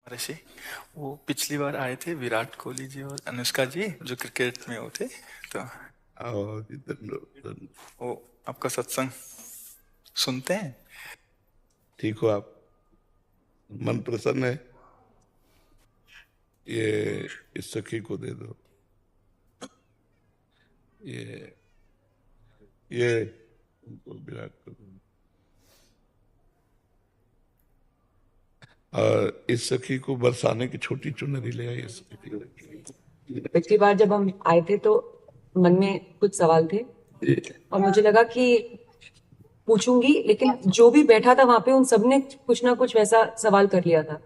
ऋषि, वो पिछली बार आए थे विराट कोहली जी और अनुष्का जी जो क्रिकेट में वो थे, तो और इधर वो आपका सत्संग सुनते हैं। ठीक हो आप? मन प्रसन्न है? ये इस सखी को दे दो। ये ये उनको विराट को दो। और इस सखी को बरसाने की छोटी चुनरी ले आई। इस सखी को। पिछली बार जब हम आए थे तो मन में कुछ सवाल थे और मुझे लगा कि पूछूंगी, लेकिन जो भी बैठा था वहां पे उन सब ने कुछ ना कुछ वैसा सवाल कर लिया था।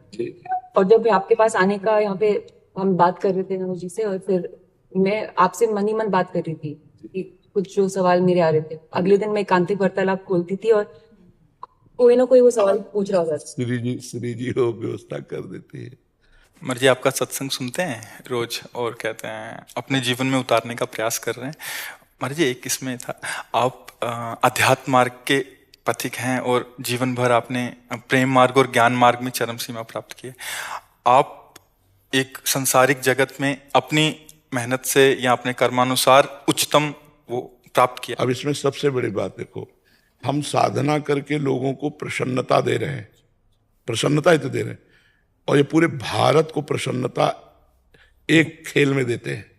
और जब आपके पास आने का यहाँ पे हम बात कर रहे थे नमो जी से, और फिर मैं आपसे मन ही मन बात कर रही थी कि कुछ जो सवाल मेरे आ रहे थे, अगले दिन मैं एकांतिक वार्तालाप खोलती थी और कोई ना कोई वो सवाल पूछ रहा था। श्री जी हो व्यवस्था कर देती है। मर्जी आपका सत्संग सुनते हैं रोज और कहते हैं अपने जीवन में उतारने का प्रयास कर रहे हैं। मर्जी एक इसमें था, आप अध्यात्म मार्ग के पथिक हैं और जीवन भर आपने प्रेम मार्ग और ज्ञान मार्ग में चरम सीमा प्राप्त की है। आप एक संसारिक जगत में अपनी मेहनत से या अपने कर्मानुसार उच्चतम वो प्राप्त किया। अब इसमें सबसे बड़ी बात देखो, हम साधना करके लोगों को प्रसन्नता दे रहे हैं, प्रसन्नता ही तो दे रहे हैं, और ये पूरे भारत को प्रसन्नता एक खेल में देते हैं।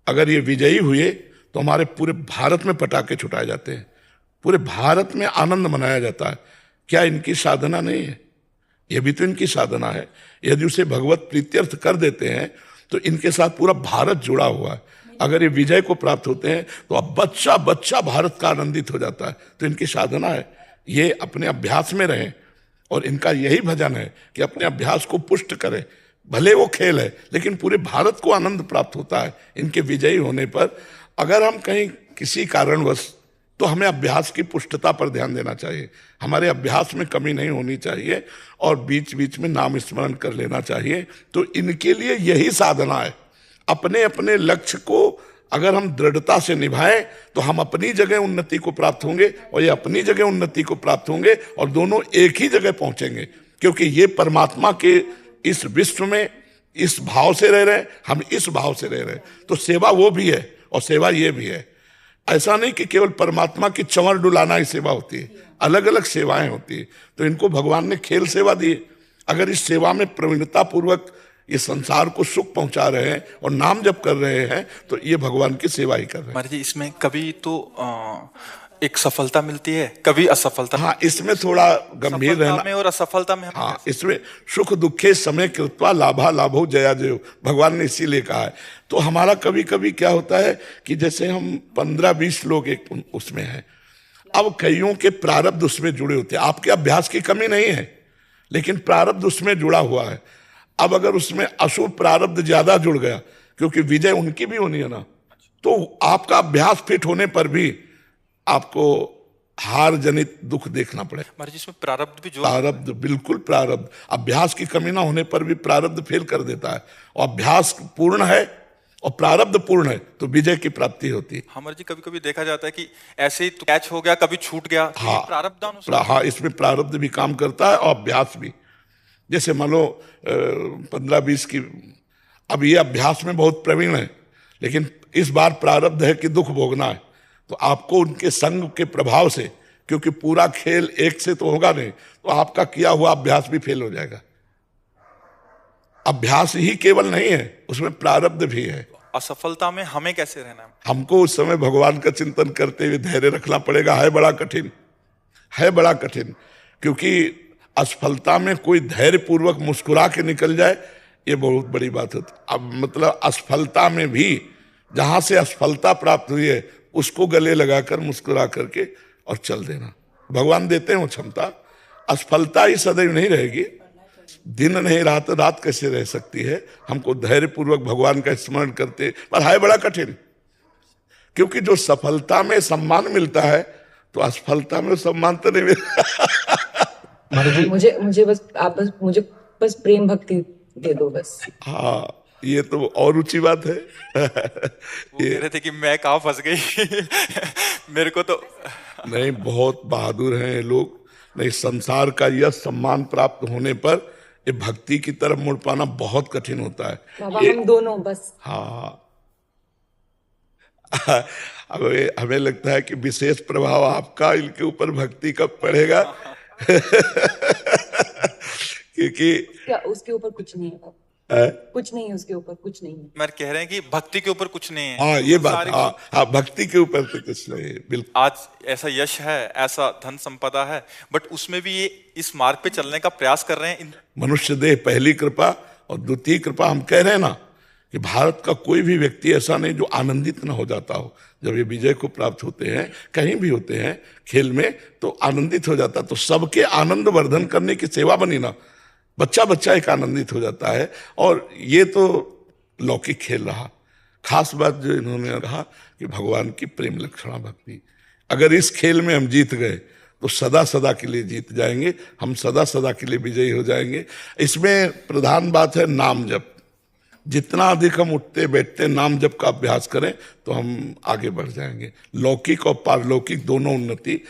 अगर ये विजयी हुए तो हमारे पूरे भारत में पटाखे छुटाए जाते हैं, पूरे भारत में आनंद मनाया जाता है। क्या इनकी साधना नहीं है? यह भी तो इनकी साधना है। यदि उसे भगवत प्रीत्यर्थ कर देते हैं तो इनके साथ पूरा भारत जुड़ा हुआ है। अगर ये विजय को प्राप्त होते हैं तो अब बच्चा बच्चा भारत का आनंदित हो जाता है। तो इनकी साधना है, ये अपने अभ्यास में रहें और इनका यही भजन है कि अपने अभ्यास को पुष्ट करें। भले वो खेल है लेकिन पूरे भारत को आनंद प्राप्त होता है इनके विजयी होने पर। अगर हम कहीं किसी कारणवश, तो हमें अभ्यास की पुष्टता पर ध्यान देना चाहिए। हमारे अभ्यास में कमी नहीं होनी चाहिए और बीच बीच में नाम स्मरण कर लेना चाहिए। तो इनके लिए यही साधना है। अपने अपने लक्ष्य को अगर हम दृढ़ता से निभाएं तो हम अपनी जगह उन्नति को प्राप्त होंगे और ये अपनी जगह उन्नति को प्राप्त होंगे और दोनों एक ही जगह पहुंचेंगे, क्योंकि ये परमात्मा के इस विश्व में इस भाव से रह रहे हैं, हम इस भाव से रह रहे हैं। तो सेवा वो भी है और सेवा ये भी है। ऐसा नहीं कि केवल परमात्मा की चंवर डुलाना ही सेवा होती है, अलग अलग सेवाएं होती है। तो इनको भगवान ने खेल सेवा दी है। अगर इस सेवा में प्रवीणता पूर्वक ये संसार को सुख पहुंचा रहे हैं और नाम जप कर रहे हैं तो ये भगवान की सेवा ही कर रहे हैं। मर्जी इसमें कभी तो एक सफलता मिलती है, कभी असफलता। हाँ, इसमें थोड़ा गंभीर रहना में और असफलता में हाँ, इसमें सुख दुखे समय कृत्वा लाभा लाभो जया जयो, भगवान ने इसीलिए कहा है। तो हमारा कभी कभी क्या होता है कि जैसे हम 15-20 लोग एक उसमें हैं, अब कईयों के प्रारब्ध उसमें जुड़े होते हैं। आपके अभ्यास की कमी नहीं है लेकिन प्रारब्ध उसमें जुड़ा हुआ है। अब अगर उसमें अशुभ प्रारब्ध ज्यादा जुड़ गया, क्योंकि विजय उनकी भी होनी है ना, तो आपका अभ्यास फिट होने पर भी आपको हार जनित दुख देखना पड़ेगा। मर्जी इसमें प्रारब्ध भी जो प्रारब्ध, बिल्कुल प्रारब्ध। अभ्यास की कमी ना होने पर भी प्रारब्ध फेल कर देता है, और अभ्यास पूर्ण है और प्रारब्ध पूर्ण है तो विजय की प्राप्ति होती है। हाँ मर्जी, कभी कभी देखा जाता है कि ऐसे ही तो कैच हो गया, कभी छूट गया। तो हाँ, प्रारब्धानुसार हाँ, इसमें प्रारब्ध भी काम करता है और अभ्यास भी। जैसे मान लो 15-20 की, अब ये अभ्यास में बहुत प्रवीण है लेकिन इस बार प्रारब्ध है कि दुख भोगना है, तो आपको उनके संग के प्रभाव से, क्योंकि पूरा खेल एक से तो होगा नहीं, तो आपका किया हुआ अभ्यास भी फेल हो जाएगा। अभ्यास ही केवल नहीं है, उसमें प्रारब्ध भी है। असफलता में हमें कैसे रहना है? हमको उस समय भगवान का चिंतन करते हुए धैर्य रखना पड़ेगा। है बड़ा कठिन, है बड़ा कठिन, क्योंकि असफलता में कोई धैर्य पूर्वक मुस्कुरा के निकल जाए, ये बहुत बड़ी बात होती। अब मतलब असफलता में भी जहां से असफलता प्राप्त हुई है उसको गले लगाकर मुस्कुरा करके और चल देना। भगवान देते हैं वो क्षमता। असफलता ही सदैव नहीं रहेगी, दिन नहीं रात, रात कैसे रह सकती है। हमको धैर्य पूर्वक भगवान का स्मरण करते, पर है बड़ा कठिन, क्योंकि जो सफलता में सम्मान मिलता है तो असफलता में सम्मान तो नहीं मिलता। मुझे मुझे बस आप बस मुझे बस प्रेम भक्ति दे दो बस। हाँ, ये तो और ऊंची बात है। वो कह रहे थे कि मैं कहाँ फंस गई मेरे को तो नहीं, बहुत बहादुर हैं ये लोग। नहीं, संसार का यह सम्मान प्राप्त होने पर ये भक्ति की तरफ मुड़ पाना बहुत कठिन होता है। बाबा ये हम दोनों बस। हाँ हमें लगता है कि विशेष प्रभाव आपका इनके ऊपर भक्ति कब पड़ेगा क्योंकि क्या उसके ऊपर कुछ नहीं है बाबा? है? कुछ नहीं है उसके ऊपर, कुछ नहीं है। मैं कह रहे हैं कि भक्ति के ऊपर कुछ नहीं है। हाँ ये बात, सारे हाँ हाँ भक्ति के ऊपर तो कुछ नहीं है, बिल्कुल। आज ऐसा यश है, ऐसा धन संपदा है, बट उसमें भी ये इस मार्ग पे चलने का प्रयास कर रहे हैं। मनुष्य देह पहली कृपा और द्वितीय कृपा। हम कह रहे हैं ना कि भारत का कोई भी व्यक्ति ऐसा नहीं जो आनंदित न हो जाता हो जब ये विजय को प्राप्त होते हैं, कहीं भी होते हैं खेल में, तो आनंदित हो जाता। तो सबके आनंद वर्धन करने की सेवा बनी ना, बच्चा बच्चा एक आनंदित हो जाता है। और ये तो लौकिक खेल रहा। खास बात जो इन्होंने कहा कि भगवान की प्रेम लक्षणा भक्ति, अगर इस खेल में हम जीत गए तो सदा सदा के लिए जीत जाएंगे, हम सदा सदा के लिए विजयी हो जाएंगे। इसमें प्रधान बात है नाम जप। जितना अधिक हम उठते बैठते नाम जप का अभ्यास करें तो हम आगे बढ़ जाएंगे। लौकिक और पारलौकिक दोनों उन्नति।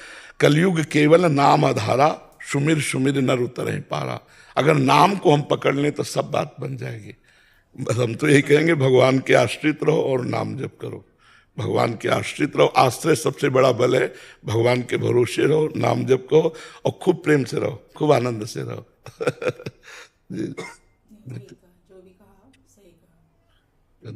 कलयुग केवल नाम आधारा, सुमिर सुमिर नर उतरहि पारा। अगर नाम को हम पकड़ लें तो सब बात बन जाएगी। बस हम तो यही कहेंगे भगवान के आश्रित रहो और नाम जप करो। भगवान के आश्रित रहो, आश्रय सबसे बड़ा बल है। भगवान के भरोसे रहो, नाम जप करो और खूब प्रेम से रहो, खूब आनंद से रहो जी। जो भी कहा सही कहा।